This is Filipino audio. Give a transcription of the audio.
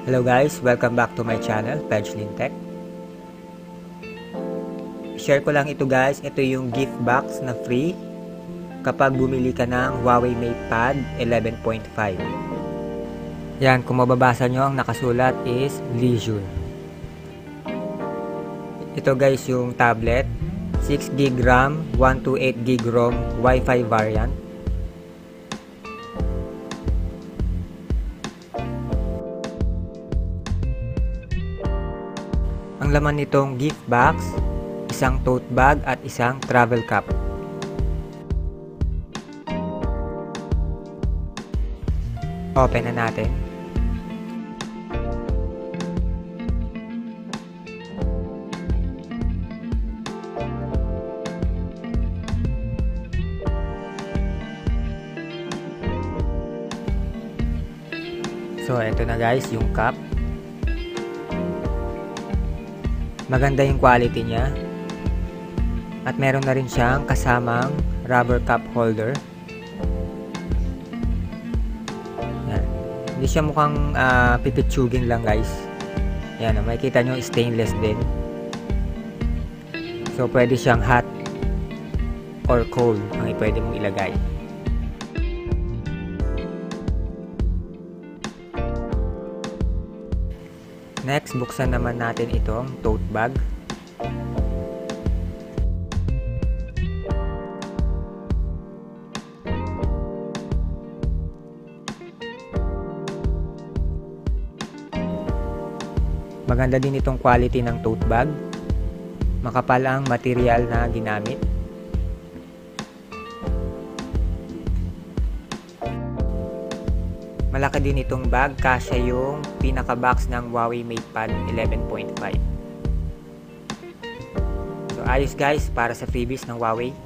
Hello guys, welcome back to my channel, Pedglin Tech. Share ko lang ito guys, ito yung gift box na free kapag bumili ka ng Huawei MatePad 11.5. Yan, kung mababasa nyo, ang nakasulat is Leisure. Ito guys yung tablet, 6GB RAM, 128GB ROM, Wi-Fi variant. Ang laman nitong gift box, isang tote bag at isang travel cup. Open na natin. So, ito na guys, yung cup. Maganda yung quality niya. At meron na rin siyang kasamang rubber cup holder. Yan. Hindi siya mukhang pipitsugin lang guys. Yan, makikita nyo stainless din. So pwede siyang hot or cold ang pwede mong ilagay. Next, buksan naman natin itong tote bag. Maganda din itong quality ng tote bag. Makapal ang material na ginamit. Malaki din itong bag, kasya yung pinaka-box ng Huawei MatePad 11.5. So ayos guys, para sa freebies ng Huawei.